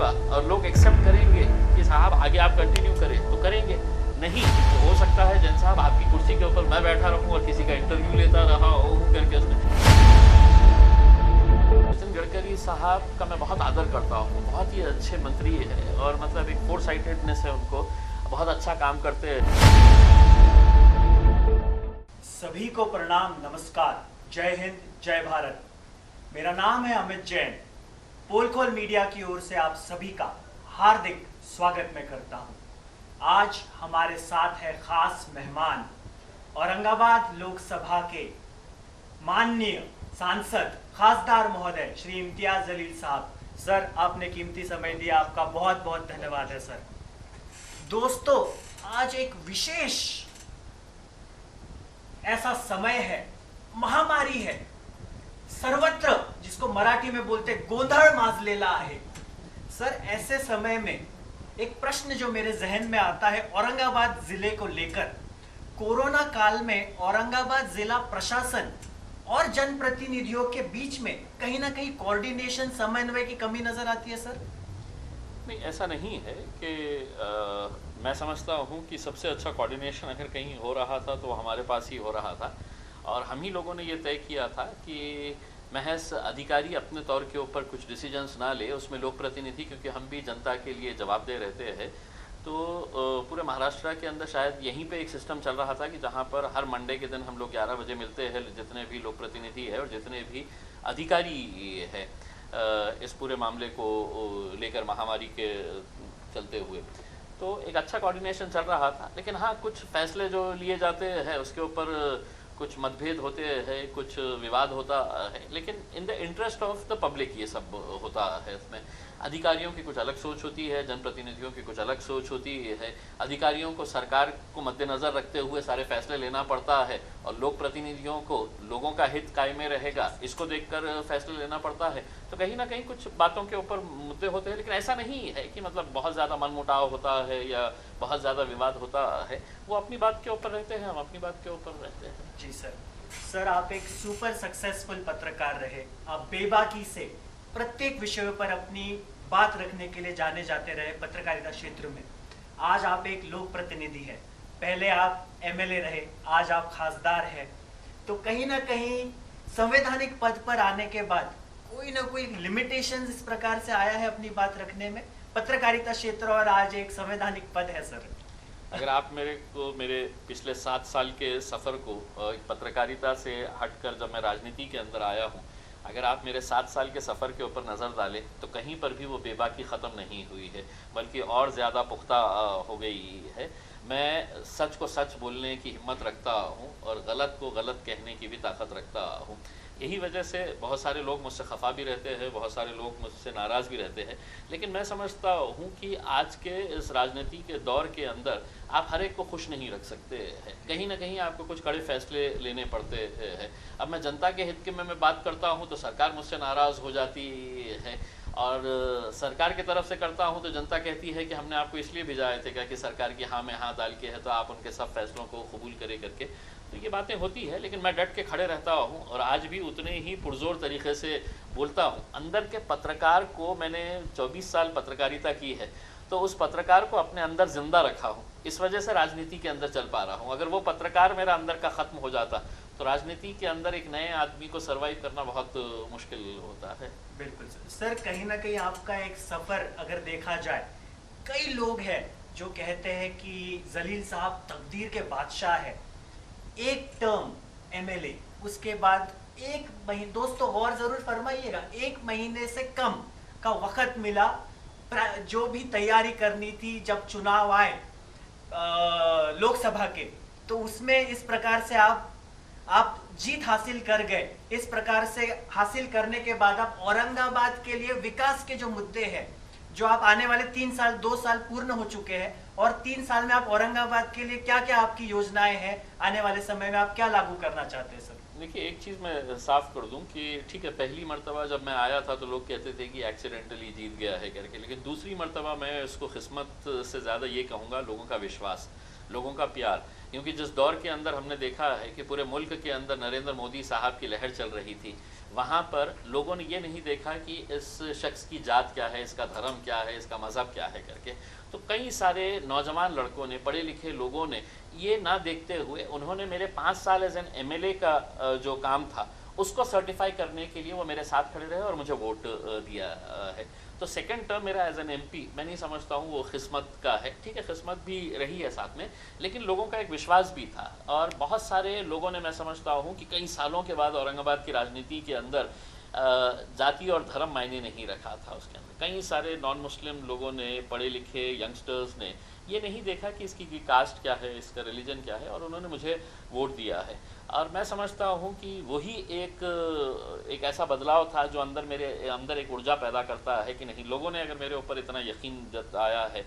होगा और लोग एक्सेप्ट करेंगे कि साहब आगे आप कंटिन्यू करें तो करेंगे, नहीं तो हो सकता है जैन साहब आपकी कुर्सी के ऊपर मैं बैठा रहूं और किसी का इंटरव्यू लेता रहा हूं करके उसमें। नितिन गडकरी साहब का मैं बहुत आदर करता हूँ, बहुत ही अच्छे मंत्री है और मतलब एक फोर साइटेडनेस है उनको, बहुत अच्छा काम करते हैं। सभी को प्रणाम, नमस्कार, जय हिंद, जय भारत। मेरा नाम है अमित जैन। पोलखोल मीडिया की ओर से आप सभी का हार्दिक स्वागत मैं करता हूं। आज हमारे साथ है खास मेहमान, औरंगाबाद लोकसभा के माननीय सांसद खासदार महोदय श्री इम्तियाज जलील साहब। सर, आपने कीमती समय दिया, आपका बहुत बहुत धन्यवाद है सर। दोस्तों, आज एक विशेष ऐसा समय है, महामारी है, सर्वत्र जिसको मराठी में बोलते गोंधळ माजलेला आहे। सर, ऐसे समय में एक प्रश्न जो मेरे जहन में आता है औरंगाबाद जिले को लेकर, कोरोना काल में औरंगाबाद जिला प्रशासन और जनप्रतिनिधियों के बीच में कहीं ना कहीं कोऑर्डिनेशन, समन्वय की कमी नजर आती है सर। नहीं, ऐसा नहीं है कि मैं समझता हूँ कि सबसे अच्छा कोऑर्डिनेशन अगर कहीं हो रहा था तो हमारे पास ही हो रहा था और हम ही लोगों ने ये तय किया था कि महज अधिकारी अपने तौर के ऊपर कुछ डिसीजंस ना ले, उसमें लोक प्रतिनिधि, क्योंकि हम भी जनता के लिए जवाबदेह रहते हैं, तो पूरे महाराष्ट्र के अंदर शायद यहीं पे एक सिस्टम चल रहा था कि जहाँ पर हर मंडे के दिन हम लोग 11 बजे मिलते हैं, जितने भी लोक प्रतिनिधि है और जितने भी अधिकारी है इस पूरे मामले को लेकर महामारी के चलते हुए, तो एक अच्छा कोऑर्डिनेशन चल रहा था। लेकिन हाँ, कुछ फैसले जो लिए जाते हैं उसके ऊपर कुछ मतभेद होते हैं, कुछ विवाद होता है, लेकिन in the interest of the public ये सब होता है। इसमें अधिकारियों की कुछ अलग सोच होती है, जनप्रतिनिधियों की कुछ अलग सोच होती है। अधिकारियों को सरकार को मद्देनज़र रखते हुए सारे फैसले लेना पड़ता है और लोक प्रतिनिधियों को लोगों का हित कायम रहेगा इसको देखकर फैसले लेना पड़ता है। तो कहीं ना कहीं कुछ बातों के ऊपर मुद्दे होते हैं, लेकिन ऐसा नहीं है कि मतलब बहुत ज़्यादा मनमुटाव होता है या बहुत ज़्यादा विवाद होता है। वो अपनी बात के ऊपर रहते हैं, हम अपनी बात के ऊपर रहते हैं। जी सर। सर, आप एक सुपर सक्सेसफुल पत्रकार रहे, आप बेबाकी से प्रत्येक विषय पर अपनी बात रखने के लिए जाने जाते रहे पत्रकारिता क्षेत्र में। आज आप एक लोक प्रतिनिधि हैं, पहले आप एमएलए रहे, आज आप खासदार हैं, तो कहीं ना कहीं संवैधानिक पद पर आने के बाद कोई ना कोई लिमिटेशंस इस प्रकार से आया है अपनी बात रखने में पत्रकारिता क्षेत्र, और आज एक संवैधानिक पद है सर। अगर आप मेरे पिछले 7 साल के सफ़र को पत्रकारिता से हटकर जब मैं राजनीति के अंदर आया हूँ, अगर आप मेरे 7 साल के सफ़र के ऊपर नज़र डालें तो कहीं पर भी वो बेबाकी ख़त्म नहीं हुई है, बल्कि और ज़्यादा पुख्ता हो गई है। मैं सच को सच बोलने की हिम्मत रखता हूँ और गलत को गलत कहने की भी ताकत रखता हूँ। यही वजह से बहुत सारे लोग मुझसे खफा भी रहते हैं, बहुत सारे लोग मुझसे नाराज़ भी रहते हैं, लेकिन मैं समझता हूँ कि आज के इस राजनीति के दौर के अंदर आप हर एक को खुश नहीं रख सकते हैं। कहीं ना कहीं आपको कुछ कड़े फैसले लेने पड़ते हैं। अब मैं जनता के हित के में मैं बात करता हूँ तो सरकार मुझसे नाराज़ हो जाती है, और सरकार की तरफ से करता हूँ तो जनता कहती है कि हमने आपको इसलिए भिजाए थे क्या कि सरकार की हाँ में हाँ डाल के है तो आप उनके सब फैसलों को कबूल करे करके। तो ये बातें होती है, लेकिन मैं डट के खड़े रहता हूँ और आज भी उतने ही पुरजोर तरीके से बोलता हूँ। अंदर के पत्रकार को, मैंने 24 साल पत्रकारिता की है, तो उस पत्रकार को अपने अंदर जिंदा रखा हूँ, इस वजह से राजनीति के अंदर चल पा रहा हूँ। अगर वो पत्रकार मेरा अंदर का ख़त्म हो जाता तो राजनीति के अंदर एक नए आदमी को सर्वाइव करना बहुत मुश्किल होता है। बिल्कुल सर, कहीं ना कहीं आपका एक सफ़र अगर देखा जाए, कई लोग हैं जो कहते हैं कि जलील साहब तकदीर के बादशाह है। एक टर्म एमएलए, उसके बाद एक महीने, दोस्तों गौर जरूर फरमाइएगा, 1 महीने से कम का वक्त मिला जो भी तैयारी करनी थी जब चुनाव आए लोकसभा के, तो उसमें इस प्रकार से आप जीत हासिल कर गए। इस प्रकार से हासिल करने के बाद आप औरंगाबाद के लिए विकास के जो मुद्दे हैं, जो आप आने वाले 3 साल 2 साल पूर्ण हो चुके हैं, और 3 साल में आप औरंगाबाद के लिए क्या क्या आपकी योजनाएं हैं, आने वाले समय में आप क्या लागू करना चाहते हैं सर? देखिए, एक चीज़ मैं साफ कर दूं कि ठीक है, पहली मर्तबा जब मैं आया था तो लोग कहते थे कि एक्सीडेंटली जीत गया है करके, लेकिन दूसरी मर्तबा मैं इसको किस्मत से ज़्यादा ये कहूँगा लोगों का विश्वास, लोगों का प्यार। क्योंकि जिस दौर के अंदर हमने देखा है कि पूरे मुल्क के अंदर नरेंद्र मोदी साहब की लहर चल रही थी, वहाँ पर लोगों ने ये नहीं देखा कि इस शख्स की जात क्या है, इसका धर्म क्या है, इसका मज़हब क्या है करके। तो कई सारे नौजवान लड़कों ने, पढ़े लिखे लोगों ने ये ना देखते हुए उन्होंने मेरे 5 साल एज एन एमएलए का जो काम था उसको सर्टिफाई करने के लिए वो मेरे साथ खड़े रहे और मुझे वोट दिया है। तो सेकंड टर्म मेरा एज एन एमपी मैं नहीं समझता हूँ वो किस्मत का है, ठीक है, किस्मत भी रही है साथ में, लेकिन लोगों का एक विश्वास भी था। और बहुत सारे लोगों ने, मैं समझता हूँ कि कई सालों के बाद औरंगाबाद की राजनीति के अंदर जाति और धर्म मायने नहीं रखा था उसके अंदर। कई सारे नॉन मुस्लिम लोगों ने, पढ़े लिखे यंगस्टर्स ने ये नहीं देखा कि इसकी कास्ट क्या है, इसका रिलीजन क्या है, और उन्होंने मुझे वोट दिया है। और मैं समझता हूँ कि वही एक ऐसा बदलाव था जो मेरे अंदर एक ऊर्जा पैदा करता है कि नहीं, लोगों ने अगर मेरे ऊपर इतना यकीन जताया है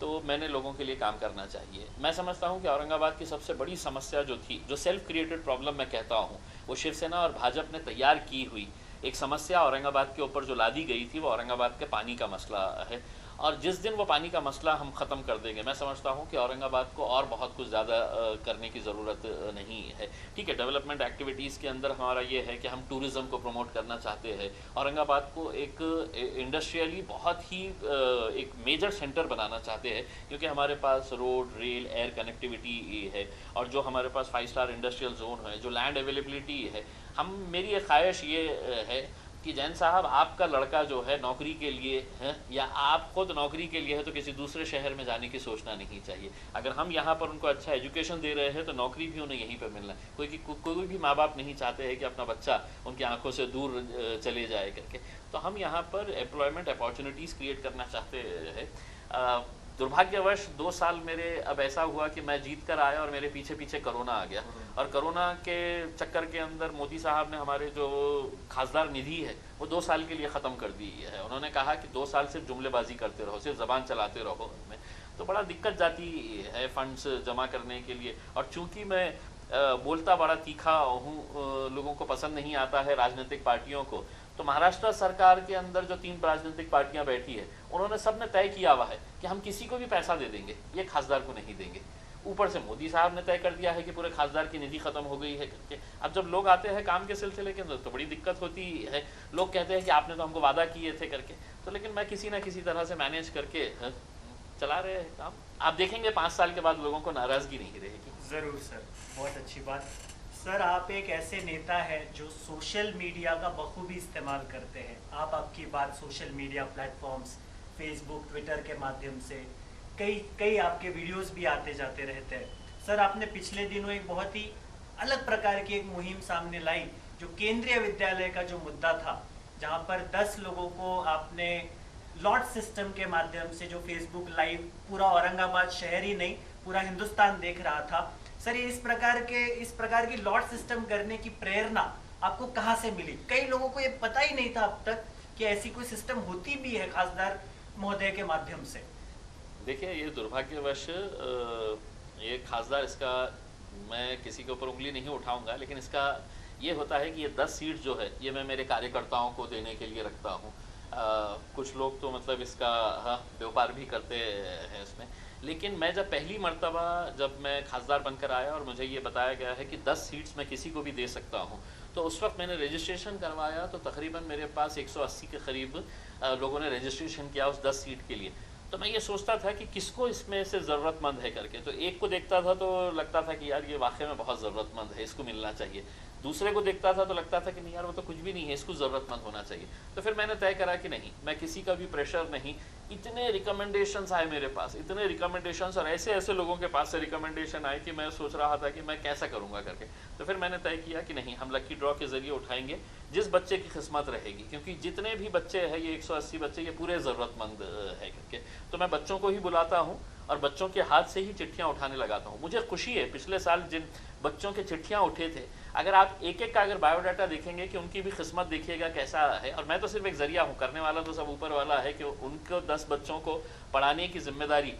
तो मैंने लोगों के लिए काम करना चाहिए। मैं समझता हूँ कि औरंगाबाद की सबसे बड़ी समस्या जो थी, जो सेल्फ क्रिएटेड प्रॉब्लम मैं कहता हूँ, वो शिवसेना और भाजपा ने तैयार की हुई एक समस्या औरंगाबाद के ऊपर जो लादी गई थी, वो औरंगाबाद के पानी का मसला है। और जिस दिन वो पानी का मसला हम ख़त्म कर देंगे, मैं समझता हूँ कि औरंगाबाद को और बहुत कुछ ज़्यादा करने की ज़रूरत नहीं है। ठीक है, डेवलपमेंट एक्टिविटीज़ के अंदर हमारा ये है कि हम टूरिज़्म को प्रमोट करना चाहते हैं, औरंगाबाद को एक इंडस्ट्रियली बहुत ही एक मेजर सेंटर बनाना चाहते हैं, क्योंकि हमारे पास रोड, रेल, एयर कनेक्टिविटी है, और जो हमारे पास 5 स्टार इंडस्ट्रियल जोन है, जो लैंड अवेलेबिलिटी है। मेरी एक ख्वाहिश ये है कि जैन साहब, आपका लड़का जो है नौकरी के लिए है, या आप खुद नौकरी के लिए है, तो किसी दूसरे शहर में जाने की सोचना नहीं चाहिए। अगर हम यहाँ पर उनको अच्छा एजुकेशन दे रहे हैं तो नौकरी भी उन्हें यहीं पर मिलना है। कोई भी माँ बाप नहीं चाहते हैं कि अपना बच्चा उनकी आंखों से दूर चले जाए करके। तो हम यहाँ पर एम्प्लॉयमेंट अपॉर्चुनिटीज़ क्रिएट करना चाहते हैं। दुर्भाग्यवश 2 साल मेरे अब ऐसा हुआ कि मैं जीत कर आया और मेरे पीछे पीछे कोरोना आ गया, और कोरोना के चक्कर के अंदर मोदी साहब ने हमारे जो खासदार निधि है वो 2 साल के लिए ख़त्म कर दी है। उन्होंने कहा कि 2 साल सिर्फ जुमलेबाजी करते रहो, सिर्फ ज़बान चलाते रहो उनमें, तो बड़ा दिक्कत जाती है फंड्स जमा करने के लिए। और चूँकि मैं बोलता बड़ा तीखा हूँ, लोगों को पसंद नहीं आता है राजनीतिक पार्टियों को, तो महाराष्ट्र सरकार के अंदर जो 3 राजनीतिक पार्टियां बैठी है, उन्होंने सब ने तय किया हुआ है कि हम किसी को भी पैसा दे देंगे, ये खासदार को नहीं देंगे। ऊपर से मोदी साहब ने तय कर दिया है कि पूरे खासदार की निधि खत्म हो गई है करके। अब जब लोग आते हैं काम के सिलसिले के अंदर तो बड़ी दिक्कत होती है। लोग कहते हैं कि आपने तो हमको वादा किए थे करके, तो लेकिन मैं किसी ना किसी तरह से मैनेज करके चला रहे हैं काम। आप देखेंगे 5 साल के बाद लोगों को नाराजगी नहीं रहेगी। ज़रूर सर, बहुत अच्छी बात। सर, आप एक ऐसे नेता हैं जो सोशल मीडिया का बखूबी इस्तेमाल करते हैं। आपकी बात social media platforms, Facebook, Twitter के माध्यम से कई आपके वीडियोस भी आते जाते रहते हैं। सर, आपने पिछले दिनों एक बहुत ही अलग प्रकार की एक मुहिम सामने लाई, जो केंद्रीय विद्यालय का जो मुद्दा था, जहां पर 10 लोगों को आपने लॉट सिस्टम के माध्यम से, जो फेसबुक लाइव पूरा औरंगाबाद शहर ही नहीं पूरा हिंदुस्तान देख रहा था। सर, ये इस प्रकार की लॉट सिस्टम करने की प्रेरणा आपको कहाँ से मिली? कई लोगों को ये पता ही नहीं था अब तक कि ऐसी कोई सिस्टम होती भी है खासदार महोदय के माध्यम से। देखिए, ये दुर्भाग्यवश ये खासदार, इसका मैं किसी के ऊपर उंगली नहीं उठाऊंगा, लेकिन इसका ये होता है कि ये 10 सीट जो है ये मैं मेरे कार्यकर्ताओं को देने के लिए रखता हूँ। कुछ लोग तो मतलब इसका व्यापार भी करते हैं इसमें, लेकिन मैं जब पहली मर्तबा जब मैं खासदार बनकर आया और मुझे ये बताया गया है कि 10 सीट्स मैं किसी को भी दे सकता हूँ, तो उस वक्त मैंने रजिस्ट्रेशन करवाया तो तकरीबन मेरे पास 180 के करीब लोगों ने रजिस्ट्रेशन किया उस 10 सीट के लिए। तो मैं ये सोचता था कि किसको इसमें से ज़रूरतमंद है करके, तो एक को देखता था तो लगता था कि यार ये वाकई में बहुत ज़रूरतमंद है, इसको मिलना चाहिए। दूसरे को देखता था तो लगता था कि नहीं यार वो तो कुछ भी नहीं है, इसको ज़रूरतमंद होना चाहिए। तो फिर मैंने तय करा कि नहीं, मैं किसी का भी प्रेशर नहीं। इतने रिकमेंडेशंस आए मेरे पास, इतने रिकमेंडेशंस, और ऐसे ऐसे लोगों के पास से रिकमेंडेशन आए कि मैं सोच रहा था कि मैं कैसा करूँगा करके। तो फिर मैंने तय किया कि नहीं, हम लकी ड्रॉ के ज़रिए उठाएंगे जिस बच्चे की किस्मत रहेगी, क्योंकि जितने भी बच्चे हैं ये 180 बच्चे ये पूरे ज़रूरतमंद है करके। तो मैं बच्चों को ही बुलाता हूँ और बच्चों के हाथ से ही चिट्ठियाँ उठाने लगाता हूँ। मुझे खुशी है, पिछले साल जिन बच्चों के चिट्ठियाँ उठे थे, अगर आप एक एक का अगर बायोडाटा देखेंगे कि उनकी भी किस्मत देखिएगा कैसा है। और मैं तो सिर्फ एक जरिया हूँ, करने वाला तो सब ऊपर वाला है कि उनको 10 बच्चों को पढ़ाने की जिम्मेदारी।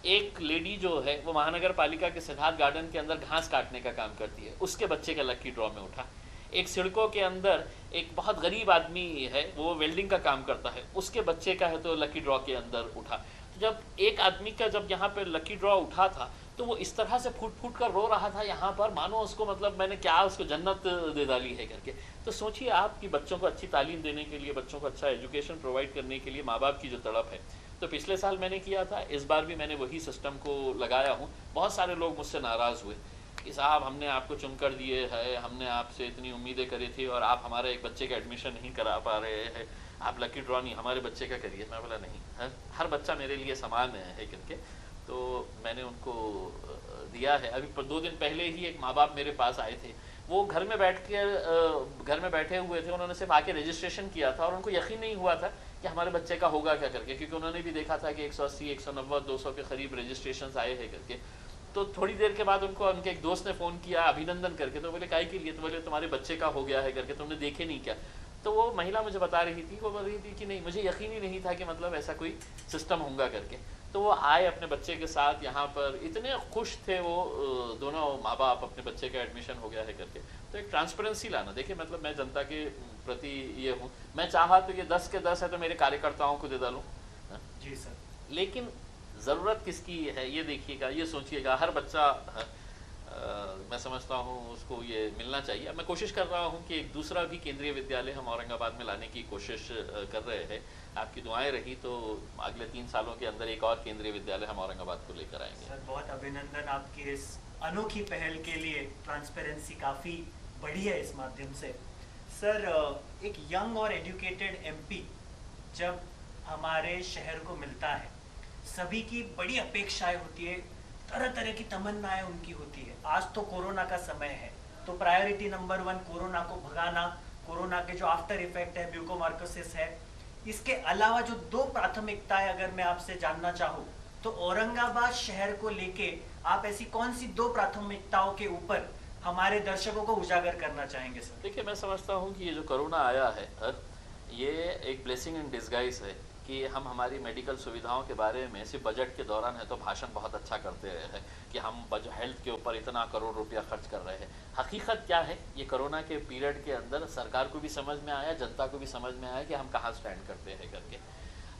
एक लेडी जो है वो महानगर पालिका के सिद्धार्थ गार्डन के अंदर घास काटने का काम करती है, उसके बच्चे का लकी ड्रॉ में उठा। एक सिड़कों के अंदर एक बहुत गरीब आदमी है, वो वेल्डिंग का काम करता है, उसके बच्चे का है तो लकी ड्रॉ के अंदर उठा। तो जब एक आदमी का जब यहाँ पे लकी ड्रॉ उठा था तो वो इस तरह से फूट फूट कर रो रहा था यहाँ पर, मानो उसको मतलब मैंने क्या उसको जन्नत दे डाली है करके। तो सोचिए आप कि बच्चों को अच्छी तालीम देने के लिए, बच्चों को अच्छा एजुकेशन प्रोवाइड करने के लिए माँ बाप की जो तड़प है, तो पिछले साल मैंने किया था, इस बार भी मैंने वही सिस्टम को लगाया हूँ। बहुत सारे लोग मुझसे नाराज़ हुए कि साहब हमने आपको चुन कर दिए है, हमने आपसे इतनी उम्मीदें करी थी और आप हमारे एक बच्चे का एडमिशन नहीं करा पा रहे हैं, आप लकी ड्रॉ नहीं, हमारे बच्चे का करिए। मैं बोला नहीं, हर बच्चा मेरे लिए समान है करके। तो मैंने उनको दिया है। अभी 2 दिन पहले ही एक माँ बाप मेरे पास आए थे, वो घर में बैठे हुए थे, उन्होंने सिर्फ आके रजिस्ट्रेशन किया था और उनको यकीन नहीं हुआ था कि हमारे बच्चे का होगा क्या करके, क्योंकि उन्होंने भी देखा था कि 180, 190, 200 के करीब रजिस्ट्रेशन आए हैं करके। तो थोड़ी देर के बाद उनको उनके एक दोस्त ने फ़ोन किया अभिनंदन करके, तो बोले काहे के लिए, तो बोले तुम्हारे बच्चे का हो गया है करके, तुमने देखे नहीं क्या। तो वो महिला मुझे बता रही थी, वो बोल रही थी कि नहीं मुझे यकीन ही नहीं था कि मतलब ऐसा कोई सिस्टम होगा करके। तो वो आए अपने बच्चे के साथ यहाँ पर, इतने खुश थे वो दोनों माँ बाप, अपने बच्चे का एडमिशन हो गया है करके। तो एक ट्रांसपेरेंसी लाना, देखिए मतलब मैं जनता के प्रति ये हूँ, मैं चाहा तो ये 10 के 10 है तो मेरे कार्यकर्ताओं को दे डालूँ जी सर, लेकिन ज़रूरत किसकी है ये देखिएगा, ये सोचिएगा। हर बच्चा मैं समझता हूँ उसको ये मिलना चाहिए। मैं कोशिश कर रहा हूँ कि एक दूसरा भी केंद्रीय विद्यालय हम औरंगाबाद में लाने की कोशिश कर रहे हैं। आपकी दुआएं रही तो अगले 3 सालों के अंदर एक और केंद्रीय विद्यालय हम औरंगाबाद को लेकर आएंगे। सर बहुत अभिनंदन आपकी इस अनोखी पहल के लिए। ट्रांसपेरेंसी काफ़ी बढ़ी है इस माध्यम से। सर एक यंग और एजुकेटेड एमपी जब हमारे शहर को मिलता है, सभी की बड़ी अपेक्षाएं होती है, तरह तरह की तमन्नाएं उनकी होती है। आज तो कोरोना का समय है, तो प्रायोरिटी नंबर 1 कोरोना को भगाना, कोरोना के जो आफ्टर इफेक्ट है, म्यूकोमार्कोसिस है। इसके अलावा जो 2 प्राथमिकताएं अगर मैं आपसे जानना चाहूँ, तो औरंगाबाद शहर को लेके आप ऐसी कौन सी 2 प्राथमिकताओं के ऊपर हमारे दर्शकों को उजागर करना चाहेंगे सर? देखिए मैं समझता हूँ कि ये जो कोरोना आया है ये एक ब्लेसिंग इन डिस्गाइज है कि हम हमारी मेडिकल सुविधाओं के बारे में सिर्फ बजट के दौरान है तो भाषण बहुत अच्छा करते रहे हैं कि हम हेल्थ के ऊपर इतना करोड़ रुपया खर्च कर रहे हैं। हकीकत क्या है, ये कोरोना के पीरियड के अंदर सरकार को भी समझ में आया, जनता को भी समझ में आया कि हम कहाँ स्टैंड करते हैं करके।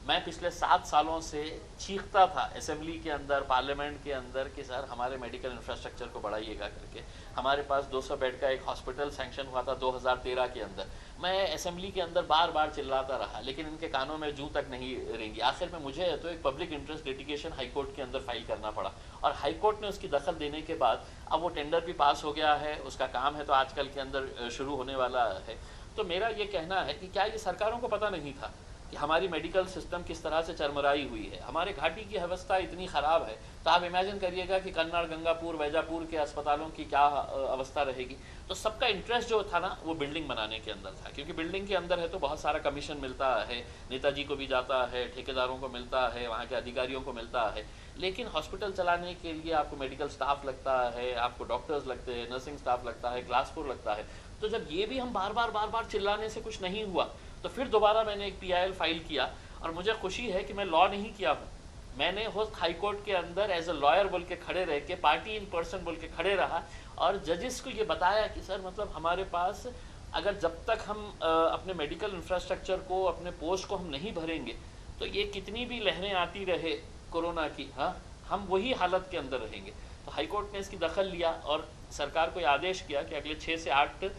मैं पिछले 7 सालों से चीखता था असेंबली के अंदर, पार्लियामेंट के अंदर कि सर हमारे मेडिकल इंफ्रास्ट्रक्चर को बढ़ाइएगा करके। हमारे पास 200 बेड का एक हॉस्पिटल सैंक्शन हुआ था 2013 के अंदर। मैं असेंबली के अंदर बार बार चिल्लाता रहा, लेकिन इनके कानों में जूं तक नहीं रेंगी। आखिर में मुझे तो एक पब्लिक इंटरेस्ट लिटिगेशन हाईकोर्ट के अंदर फाइल करना पड़ा और हाईकोर्ट ने उसकी दखल देने के बाद अब वो टेंडर भी पास हो गया है, उसका काम है तो आजकल के अंदर शुरू होने वाला है। तो मेरा ये कहना है कि क्या ये सरकारों को पता नहीं था कि हमारी मेडिकल सिस्टम किस तरह से चरमराई हुई है, हमारे घाटी की अवस्था इतनी ख़राब है। तो आप इमेजिन करिएगा कि कन्नड़, गंगापुर, वैजापुर के अस्पतालों की क्या अवस्था रहेगी। तो सबका इंटरेस्ट जो था ना वो बिल्डिंग बनाने के अंदर था, क्योंकि बिल्डिंग के अंदर है तो बहुत सारा कमीशन मिलता है, नेताजी को भी जाता है, ठेकेदारों को मिलता है, वहाँ के अधिकारियों को मिलता है। लेकिन हॉस्पिटल चलाने के लिए आपको मेडिकल स्टाफ लगता है, आपको डॉक्टर्स लगते हैं, नर्सिंग स्टाफ लगता है, क्लास 4 लगता है। तो जब ये भी हम बार बार चिल्लाने से कुछ नहीं हुआ तो फिर दोबारा मैंने एक PIL फाइल किया और मुझे खुशी है कि मैं लॉ नहीं किया हूँ, मैंने होस्ट हाई कोर्ट के अंदर एज अ लॉयर बोल के खड़े रह के, पार्टी इन पर्सन बोल के खड़े रहा और जजेस को ये बताया कि सर मतलब हमारे पास अगर जब तक हम अपने मेडिकल इंफ्रास्ट्रक्चर को, अपने पोस्ट को हम नहीं भरेंगे तो ये कितनी भी लहरें आती रहे कोरोना की, हाँ हम वही हालत के अंदर रहेंगे। तो हाई कोर्ट ने इसकी दखल लिया और सरकार को आदेश किया कि अगले 6 से 8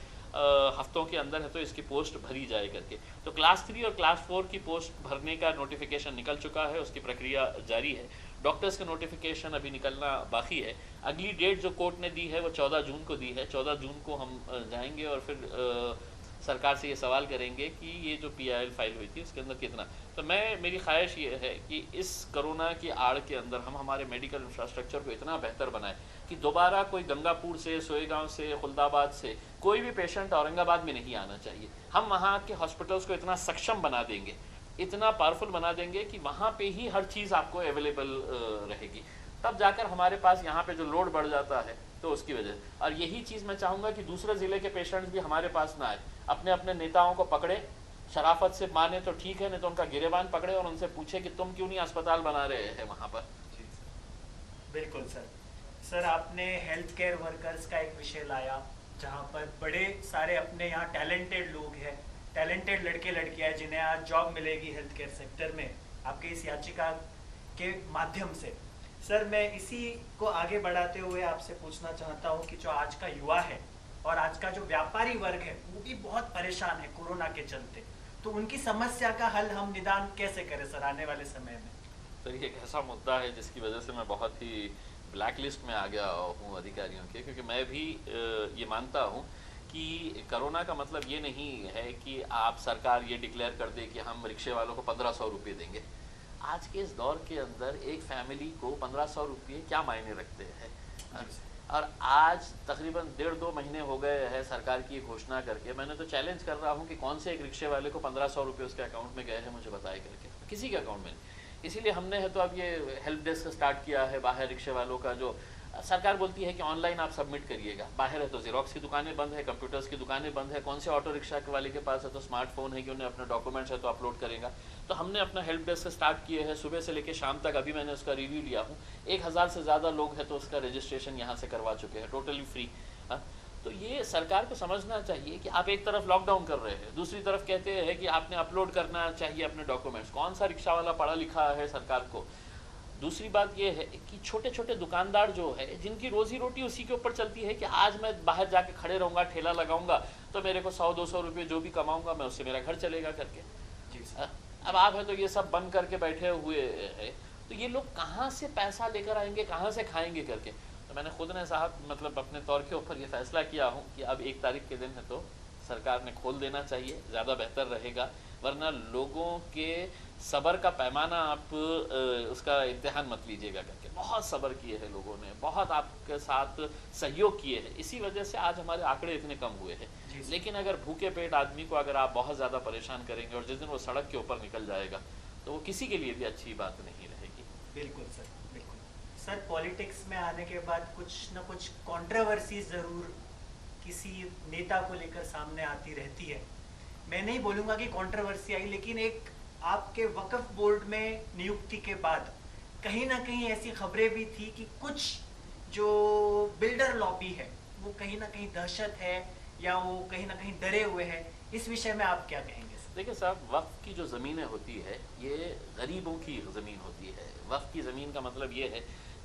हफ्तों के अंदर है तो इसकी पोस्ट भरी जाए करके। तो क्लास 3 और क्लास 4 की पोस्ट भरने का नोटिफिकेशन निकल चुका है, उसकी प्रक्रिया जारी है। डॉक्टर्स का नोटिफिकेशन अभी निकलना बाकी है। अगली डेट जो कोर्ट ने दी है वो 14 जून को दी है। 14 जून को हम जाएंगे और फिर सरकार से ये सवाल करेंगे कि ये जो PIL फाइल हुई थी उसके अंदर कितना। तो मेरी ख्वाहिश ये है कि इस कोरोना की आड़ के अंदर हम हमारे मेडिकल इंफ्रास्ट्रक्चर को इतना बेहतर बनाएं कि दोबारा कोई गंगापुर से, सोएगांव से, खुलदाबाद से कोई भी पेशेंट औरंगाबाद में नहीं आना चाहिए। हम वहाँ के हॉस्पिटल्स को इतना सक्षम बना देंगे, इतना पावरफुल बना देंगे कि वहाँ पे ही हर चीज़ आपको अवेलेबल रहेगी। तब जाकर हमारे पास यहाँ पे जो लोड बढ़ जाता है तो उसकी वजह। और यही चीज़ मैं चाहूँगा कि दूसरे ज़िले के पेशेंट्स भी हमारे पास ना आए, अपने अपने नेताओं को पकड़े, शराफत से माने तो ठीक है, नहीं तो उनका गिरेबान पकड़े और उनसे पूछे कि तुम क्यों नहीं अस्पताल बना रहे हैं वहाँ पर। बिल्कुल सर। सर आपने हेल्थ केयर वर्कर्स का एक विषय लाया जहाँ पर बड़े सारे अपने यहाँ टैलेंटेड लोग हैं, टैलेंटेड लड़के लड़कियाँ हैं जिन्हें आज जॉब मिलेगी हेल्थ केयर सेक्टर में आपके इस याचिका के माध्यम से। सर, मैं इसी को आगे बढ़ाते हुए आपसे पूछना चाहता हूँ कि जो आज का युवा है और आज का जो व्यापारी वर्ग है वो भी बहुत परेशान है कोरोना के चलते, तो उनकी समस्या का हल हम निदान कैसे करें सर आने वाले समय में? सर ये एक ऐसा मुद्दा है जिसकी वजह से मैं बहुत ही ब्लैक लिस्ट में आ गया हूँ अधिकारियों के, क्योंकि मैं भी ये मानता हूँ कि कोरोना का मतलब ये नहीं है कि आप सरकार ये डिक्लेयर कर दे कि हम रिक्शे वालों को 1500 रुपये देंगे। आज के इस दौर के अंदर एक फैमिली को 1500 रुपये क्या मायने रखते हैं? और आज तकरीबन 1.5-2 महीने हो गए हैं सरकार की घोषणा करके। मैंने तो चैलेंज कर रहा हूँ कि कौन से एक रिक्शे वाले को 1500 रुपये उसके अकाउंट में गए हैं मुझे बताए करके, किसी के अकाउंट में नहीं। इसीलिए हमने है तो अब ये हेल्प डेस्क स्टार्ट किया है बाहर रिक्शे वालों का, जो सरकार बोलती है कि ऑनलाइन आप सबमिट करिएगा। बाहर है तो जेरोक्स की दुकानें बंद है, कंप्यूटर्स की दुकानें बंद है, कौन से ऑटो रिक्शा वाले के पास है तो स्मार्टफोन है कि उन्हें अपने डॉक्यूमेंट्स है तो अपलोड करेगा। तो हमने अपना हेल्प डेस्क स्टार्ट किए हैं, सुबह से लेकर शाम तक। अभी मैंने उसका रिव्यू लिया हूँ, 1000 से ज़्यादा लोग हैं तो उसका रजिस्ट्रेशन यहाँ से करवा चुके हैं, टोटली फ्री। तो ये सरकार को समझना चाहिए कि आप एक तरफ लॉकडाउन कर रहे हैं, दूसरी तरफ कहते हैं कि आपने अपलोड करना चाहिए अपने डॉक्यूमेंट्स। कौन सा रिक्शा वाला पढ़ा लिखा है सरकार को? दूसरी बात यह है कि छोटे छोटे दुकानदार जो है जिनकी रोजी रोटी उसी के ऊपर चलती है कि आज मैं बाहर जाके खड़े रहूँगा, ठेला लगाऊंगा तो मेरे को 100-200 रुपये जो भी कमाऊंगा मैं उससे मेरा घर चलेगा करके। अब आप है तो ये सब बंद करके बैठे हुए हैं, तो ये लोग कहाँ से पैसा लेकर आएंगे, कहाँ से खाएंगे करके। तो मैंने खुद ने साहब मतलब अपने तौर के ऊपर ये फैसला किया हूँ कि अब 1 तारीख के दिन है तो सरकार ने खोल देना चाहिए, ज़्यादा बेहतर रहेगा। वरना लोगों के सब्र का पैमाना आप उसका इम्तिहान मत लीजिएगा करके। बहुत सब्र किए हैं लोगों ने, बहुत आपके साथ सहयोग किए हैं, इसी वजह से आज हमारे आंकड़े इतने कम हुए हैं। लेकिन अगर भूखे पेट आदमी को अगर आप बहुत ज़्यादा परेशान करेंगे और जिस दिन वो सड़क के ऊपर निकल जाएगा तो वो किसी के लिए भी अच्छी बात नहीं रहेगी। बिल्कुल सर, बिल्कुल सर। पॉलिटिक्स में आने के बाद कुछ न कुछ कंट्रोवर्सी ज़रूर किसी नेता को लेकर सामने आती रहती है। मैं नहीं बोलूँगा कि कंट्रोवर्सी आई, लेकिन एक आपके वक्फ बोर्ड में नियुक्ति के बाद कहीं ना कहीं ऐसी खबरें भी थी कि कुछ जो बिल्डर लॉबी है वो कहीं ना कहीं दहशत है या वो कहीं ना कहीं डरे हुए हैं। इस विषय में आप क्या कहेंगे? देखिए साहब, वक्फ की जो ज़मीनें होती है ये गरीबों की ज़मीन होती है। वक्फ की ज़मीन का मतलब ये है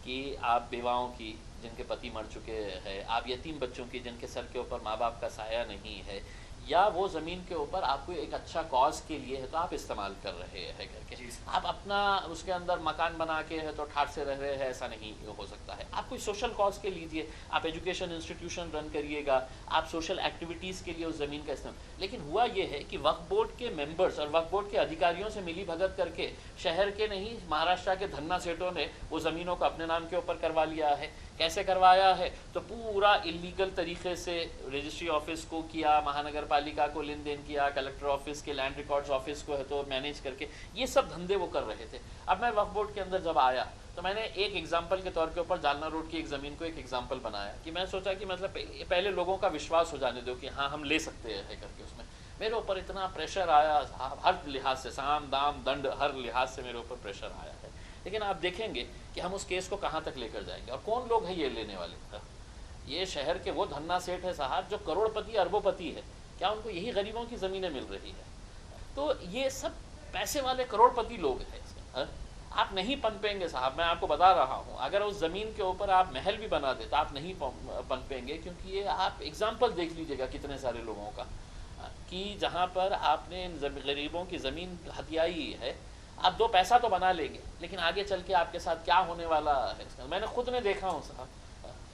कि आप बेवाओं की जिनके पति मर चुके हैं, आप यतीम बच्चों की जिनके सर के ऊपर माँ बाप का साया नहीं है, या वो ज़मीन के ऊपर आपको एक अच्छा कॉज के लिए है तो आप इस्तेमाल कर रहे हैं करके। आप अपना उसके अंदर मकान बना के है तो ठाठ से रह रहे हैं, ऐसा नहीं हो सकता है। आप कोई सोशल कॉज के लीजिए, आप एजुकेशन इंस्टीट्यूशन रन करिएगा, आप सोशल एक्टिविटीज़ के लिए उस ज़मीन का इस्तेमाल। लेकिन हुआ ये है कि वक्फ बोर्ड के मेंबर्स और वक्फ बोर्ड के अधिकारियों से मिली भगत करके शहर के नहीं महाराष्ट्र के धन्ना सेठों ने वो ज़मीनों को अपने नाम के ऊपर करवा लिया है। कैसे करवाया है? तो पूरा इलीगल तरीके से रजिस्ट्री ऑफिस को किया, महानगर पालिका को लेन देन किया, कलेक्टर ऑफिस के लैंड रिकॉर्ड्स ऑफिस को है तो मैनेज करके ये सब धंधे वो कर रहे थे। अब मैं वक्फ बोर्ड के अंदर जब आया तो मैंने एक एग्जाम्पल के तौर के ऊपर जालना रोड की एक ज़मीन को एक एग्जाम्पल बनाया कि मैं सोचा कि मतलब पहले लोगों का विश्वास हो जाने दो कि हाँ हम ले सकते हैं करके। उसमें मेरे ऊपर इतना प्रेशर आया, हर लिहाज से, साम दाम दंड हर लिहाज से मेरे ऊपर प्रेशर आया है। लेकिन आप देखेंगे कि हम उस केस को कहाँ तक लेकर जाएंगे और कौन लोग हैं ये लेने वाले। ये शहर के वो धन्ना सेठ है साहब जो करोड़पति अरबोपति है, क्या उनको यही गरीबों की ज़मीनें मिल रही है? तो ये सब पैसे वाले करोड़पति लोग हैं। आप नहीं पनपेंगे साहब, मैं आपको बता रहा हूँ। अगर उस ज़मीन के ऊपर आप महल भी बना दे तो आप नहीं पनपेंगे, क्योंकि ये आप एग्जाम्पल देख लीजिएगा कितने सारे लोगों का कि जहाँ पर आपने गरीबों की ज़मीन हथियाई है। आप 2 पैसा तो बना लेंगे, लेकिन आगे चल के आपके साथ क्या होने वाला है इसका मैंने खुद ने देखा हूँ साहब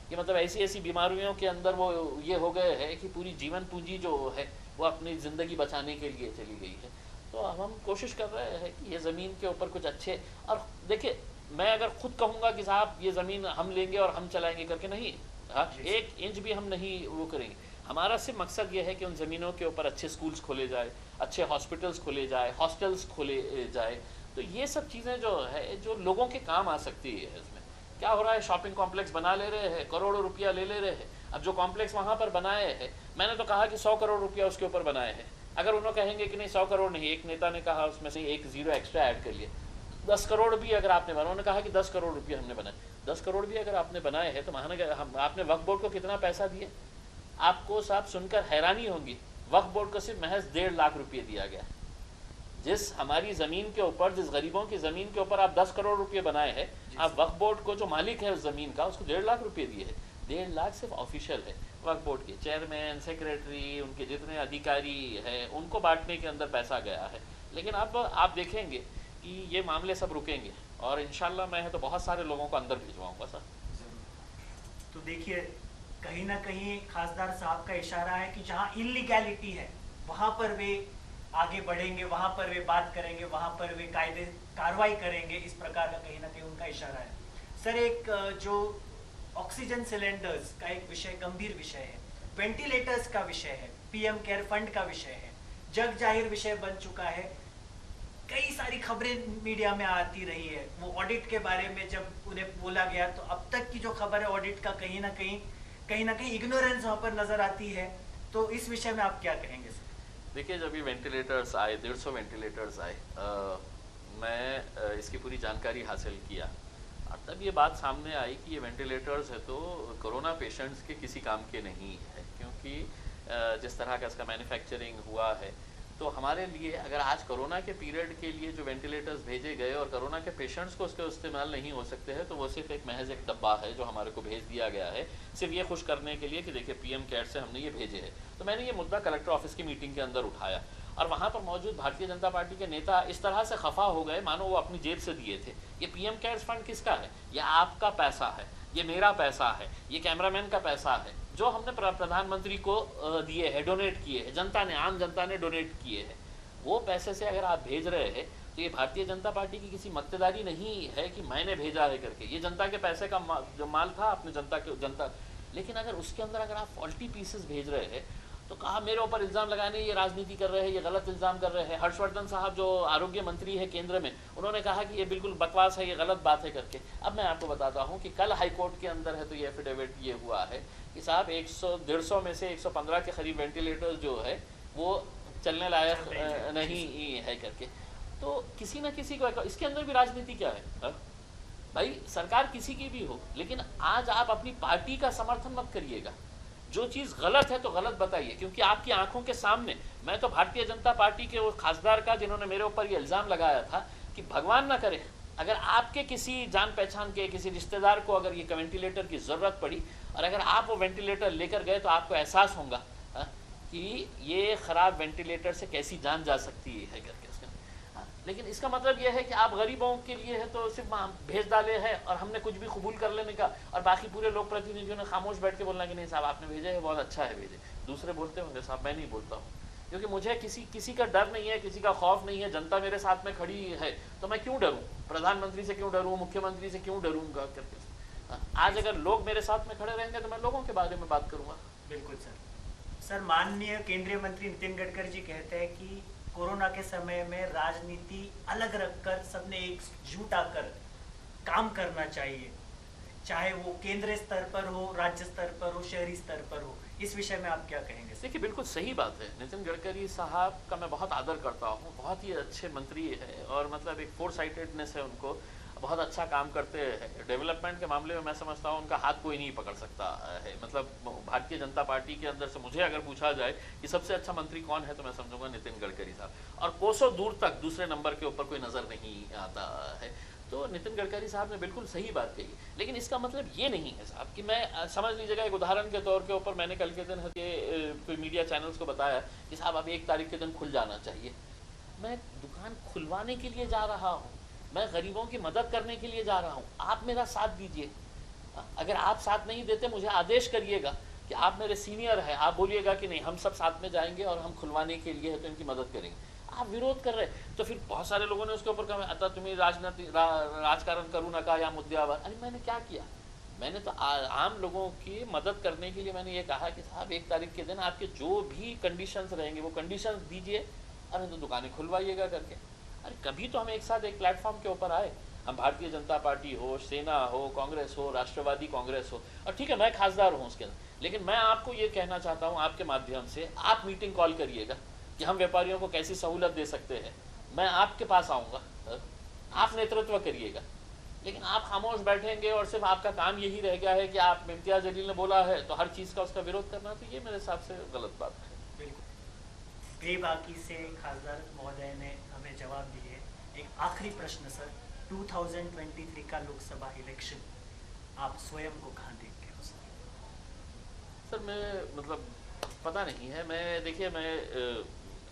कि मतलब ऐसी ऐसी बीमारियों के अंदर वो ये हो गए हैं कि पूरी जीवन पूंजी जो है वो अपनी ज़िंदगी बचाने के लिए चली गई है। तो अब हम कोशिश कर रहे हैं कि ये ज़मीन के ऊपर कुछ अच्छे, और देखिए मैं अगर खुद कहूँगा कि साहब ये ज़मीन हम लेंगे और हम चलाएंगे करके, नहीं, 1 इंच भी हम नहीं वो करेंगे। हमारा सिर्फ मकसद ये है कि उन ज़मीनों के ऊपर अच्छे स्कूल्स खोले जाए, अच्छे हॉस्पिटल्स खोले जाए, हॉस्टल्स खोले जाए। तो ये सब चीज़ें जो है जो लोगों के काम आ सकती है। इसमें क्या हो रहा है, शॉपिंग कॉम्प्लेक्स बना ले रहे हैं, करोड़ों रुपया ले ले रहे हैं। अब जो कॉम्प्लेक्स वहाँ पर बनाए हैं, मैंने तो कहा कि 100 करोड़ रुपया उसके ऊपर बनाए हैं। अगर उन्होंने कहेंगे कि नहीं 100 करोड़ नहीं, एक नेता ने कहा उसमें से एक ज़ीरो एक्स्ट्रा ऐड कर लिए, 10 करोड़ भी अगर आपने बनाए, उन्होंने कहा कि 10 करोड़ रुपया हमने बनाए, 10 करोड़ भी अगर आपने बनाए हैं तो महानगर आपने वक्फ बोर्ड को कितना पैसा दिए? आपको साहब सुनकर हैरानी होगी, वक्फ बोर्ड को सिर्फ महज 1.5 लाख रुपये दिया गया। जिस हमारी ज़मीन के ऊपर, जिस गरीबों की ज़मीन के ऊपर आप 10 करोड़ रुपए बनाए हैं, आप वक्फ बोर्ड को, जो मालिक है उस ज़मीन का, उसको 1.5 लाख रुपए दिए हैं। 1.5 लाख सिर्फ ऑफिशियल है, वक्फ बोर्ड के चेयरमैन, सेक्रेटरी, उनके जितने अधिकारी हैं उनको बांटने के अंदर पैसा गया है। लेकिन अब आप देखेंगे कि ये मामले सब रुकेंगे और इंशाल्लाह मैं तो बहुत सारे लोगों को अंदर भिजवाऊंगा सर। तो देखिए, कहीं ना कहीं खासदार साहब का इशारा है कि जहां इलीगैलिटी है वहां पर वे आगे बढ़ेंगे, वहां पर वे बात करेंगे, वहां पर वे कायदे कार्रवाई करेंगे, इस प्रकार का कहीं ना कहीं उनका इशारा है। सर, एक जो ऑक्सीजन सिलेंडर्स का एक विषय, गंभीर विषय है, वेंटिलेटर्स का विषय है, पीएम केयर फंड का विषय है, जग जाहिर विषय बन चुका है। कई सारी खबरें मीडिया में आती रही है। वो ऑडिट के बारे में जब उन्हें बोला गया तो अब तक की जो खबर है ऑडिट का, कहीं ना कहीं इग्नोरेंस वहां पर नजर आती है। तो इस विषय में आप क्या कहेंगे सर? देखिए, जब ये वेंटिलेटर्स आए, 150 वेंटिलेटर्स आए, मैं इसकी पूरी जानकारी हासिल किया और तब ये बात सामने आई कि ये वेंटिलेटर्स है तो कोरोना पेशेंट्स के किसी काम के नहीं है, क्योंकि जिस तरह का इसका मैन्युफैक्चरिंग हुआ है तो हमारे लिए, अगर आज कोरोना के पीरियड के लिए जो वेंटिलेटर्स भेजे गए और कोरोना के पेशेंट्स को उसके इस्तेमाल नहीं हो सकते हैं, तो वो सिर्फ एक महज एक डब्बा है जो हमारे को भेज दिया गया है, सिर्फ ये खुश करने के लिए कि देखिए पीएम केयर से हमने ये भेजे हैं। तो मैंने ये मुद्दा कलेक्टर ऑफिस की मीटिंग के अंदर उठाया और वहाँ पर मौजूद भारतीय जनता पार्टी के नेता इस तरह से खफा हो गए मानो वो अपनी जेब से दिए थे। ये पीएम केयर्स फंड किसका है? ये आपका पैसा है, ये मेरा पैसा है, ये कैमरामैन का पैसा है, जो हमने प्रधानमंत्री को दिए हैं, डोनेट किए हैं, जनता ने, आम जनता ने डोनेट किए हैं। वो पैसे से अगर आप भेज रहे हैं तो ये भारतीय जनता पार्टी की किसी मक्तेदारी नहीं है कि मैंने भेजा है करके। ये जनता के पैसे का जो माल था, अपने जनता। लेकिन अगर उसके अंदर अगर आप फॉल्टी पीसेस भेज रहे हैं तो कहा मेरे ऊपर इल्ज़ाम लगाने, ये राजनीति कर रहे हैं, ये गलत इल्ज़ाम कर रहे हैं। हर्षवर्धन साहब जो आरोग्य मंत्री है केंद्र में, उन्होंने कहा कि ये बिल्कुल बकवास है, ये गलत बात है करके। अब मैं आपको बताता हूँ कि कल हाईकोर्ट के अंदर है तो ये एफिडेविट ये हुआ है कि साहब 100-150 में से 115 के करीब वेंटिलेटर्स जो है वो चलने लायक नहीं है करके। तो किसी ना किसी को, इसके अंदर भी राजनीति क्या है हा? भाई सरकार किसी की भी हो, लेकिन आज आप अपनी पार्टी का समर्थन मत करिएगा। जो चीज़ गलत है तो गलत बताइए, क्योंकि आपकी आंखों के सामने, मैं तो भारतीय जनता पार्टी के उस खासदार का जिन्होंने मेरे ऊपर ये इल्ज़ाम लगाया था कि भगवान ना करे अगर आपके किसी जान पहचान के किसी रिश्तेदार को अगर ये वेंटिलेटर की ज़रूरत पड़ी और अगर आप वो वेंटिलेटर लेकर गए तो आपको एहसास होगा कि ये ख़राब वेंटिलेटर से कैसी जान जा सकती है करके। लेकिन इसका मतलब यह है कि आप गरीबों के लिए है तो सिर्फ भेज डाले हैं और हमने कुछ भी कबूल कर लेने का, और बाकी पूरे लोग प्रतिनिधियों ने खामोश बैठ के बोलना कि नहीं साहब आपने भेजा है, बहुत अच्छा है भेजे। दूसरे बोलते होंगे साहब, मैं नहीं बोलता हूँ, क्योंकि मुझे किसी का डर नहीं है, किसी का खौफ नहीं है। जनता मेरे साथ में खड़ी है तो मैं क्यों डरूँ? प्रधानमंत्री से क्यों डरूँ? मुख्यमंत्री से क्यों डरूँगा करके। आज अगर लोग मेरे साथ में खड़े रहेंगे तो मैं लोगों के बारे में बात करूँगा। बिल्कुल सर, माननीय केंद्रीय मंत्री नितिन गडकरी जी कहते हैं कि कोरोना के समय में राजनीति अलग रखकर सबने एकजुट आकर काम करना चाहिए, चाहे वो केंद्र स्तर पर हो, राज्य स्तर पर हो, शहरी स्तर पर हो। इस विषय में आप क्या कहेंगे? देखिए, बिल्कुल सही बात है। नितिन गडकरी साहब का मैं बहुत आदर करता हूँ, बहुत ही अच्छे मंत्री है और मतलब एक फोरसाइटेडनेस है उनको, बहुत अच्छा काम करते हैं। डेवलपमेंट के मामले में मैं समझता हूँ उनका हाथ कोई नहीं पकड़ सकता है। मतलब भारतीय जनता पार्टी के अंदर से मुझे अगर पूछा जाए कि सबसे अच्छा मंत्री कौन है तो मैं समझूंगा नितिन गडकरी साहब, और कोसों दूर तक दूसरे नंबर के ऊपर कोई नज़र नहीं आता है। तो नितिन गडकरी साहब ने बिल्कुल सही बात कही, लेकिन इसका मतलब ये नहीं है साहब कि मैं, समझ लीजिएगा एक उदाहरण के तौर के ऊपर, मैंने कल के दिन कोई मीडिया चैनल्स को बताया कि साहब अब 1 तारीख के दिन खुल जाना चाहिए। मैं दुकान खुलवाने के लिए जा रहा हूँ, मैं गरीबों की मदद करने के लिए जा रहा हूँ, आप मेरा साथ दीजिए। अगर आप साथ नहीं देते मुझे आदेश करिएगा कि आप मेरे सीनियर हैं, आप बोलिएगा कि नहीं हम सब साथ में जाएंगे और हम खुलवाने के लिए है तो इनकी मदद करेंगे। आप विरोध कर रहे तो फिर बहुत सारे लोगों ने उसके ऊपर कहा आता तुम्हें राजकारण करूँ ना का या मुद्दावार। अरे मैंने क्या किया? मैंने तो आम लोगों की मदद करने के लिए मैंने ये कहा कि साहब 1 तारीख के दिन आपके जो भी कंडीशंस रहेंगे वो कंडीशंस दीजिए, अरे तो दुकानें खुलवाइएगा करके। अरे कभी तो हम एक साथ एक प्लेटफॉर्म के ऊपर आए, हम भारतीय जनता पार्टी हो, सेना हो, कांग्रेस हो, राष्ट्रवादी कांग्रेस हो, और ठीक है मैं खासदार हूँ उसके अंदर, लेकिन मैं आपको ये कहना चाहता हूँ आपके माध्यम से, आप मीटिंग कॉल करिएगा कि हम व्यापारियों को कैसी सहूलत दे सकते हैं, मैं आपके पास आऊँगा, आप नेतृत्व करिएगा। लेकिन आप खामोश बैठेंगे और सिर्फ आपका काम यही रह गया है कि आप इम्तियाज जलील ने बोला है तो हर चीज़ का उसका विरोध करना, तो ये मेरे हिसाब से गलत बात है। बेबाकी से खासदार महोदय ने हमें जवाब दिए। एक आखिरी प्रश्न सर, 2023 का लोकसभा इलेक्शन आप स्वयं को कहाँ देखते हो सर? सर मैं मतलब पता नहीं है, मैं देखिए मैं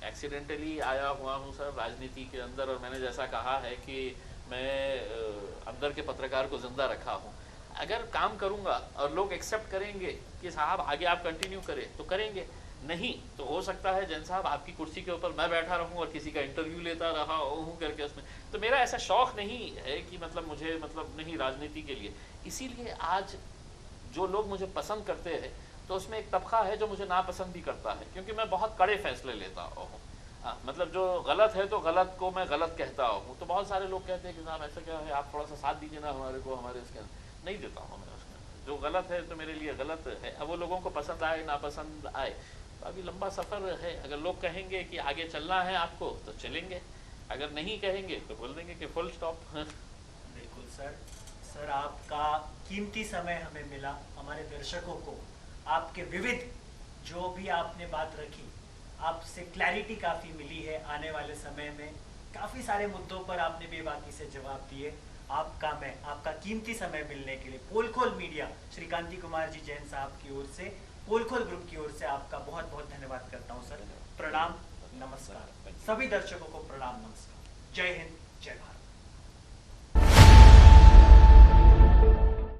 एक्सीडेंटली आया हुआ हूँ सर राजनीति के अंदर, और मैंने जैसा कहा है कि मैं अंदर के पत्रकार को जिंदा रखा हूँ। अगर काम करूँगा और लोग एक्सेप्ट करेंगे कि साहब आगे आप कंटिन्यू करें तो करेंगे, नहीं तो हो सकता है जैन साहब आपकी कुर्सी के ऊपर मैं बैठा रहूं और किसी का इंटरव्यू लेता रहा हूँ करके उसमें। तो मेरा ऐसा शौक नहीं है कि मतलब मुझे मतलब नहीं राजनीति के लिए। इसीलिए आज जो लोग मुझे पसंद करते हैं तो उसमें एक तबका है जो मुझे नापसंद भी करता है, क्योंकि मैं बहुत कड़े फैसले लेता हूँ। मतलब जो गलत है तो गलत को मैं गलत कहता हूँ। तो बहुत सारे लोग कहते हैं कि साहब ऐसा क्या है, आप थोड़ा सा साथ दीजिए ना हमारे को, हमारे इसके नहीं देता हूँ मैं उसमें। जो गलत है तो मेरे लिए गलत है। अब वो लोगों को पसंद आए नापसंद आए, तो अभी लंबा सफ़र है। अगर लोग कहेंगे कि आगे चलना है आपको तो चलेंगे, अगर नहीं कहेंगे तो बोल देंगे कि फुल स्टॉप। बिल्कुल सर। सर आपका कीमती समय हमें मिला, हमारे दर्शकों को आपके विविध जो भी आपने बात रखी, आपसे क्लैरिटी काफ़ी मिली है। आने वाले समय में काफ़ी सारे मुद्दों पर आपने बेबाकी से जवाब दिए। आपका कीमती समय मिलने के लिए पोलखोल मीडिया श्री कांति कुमार जी जैन साहब की ओर से, पोलखोल ग्रुप की ओर से आपका बहुत बहुत धन्यवाद करता हूं सर। प्रणाम, नमस्कार। सभी दर्शकों को प्रणाम, नमस्कार। जय हिंद, जय भारत।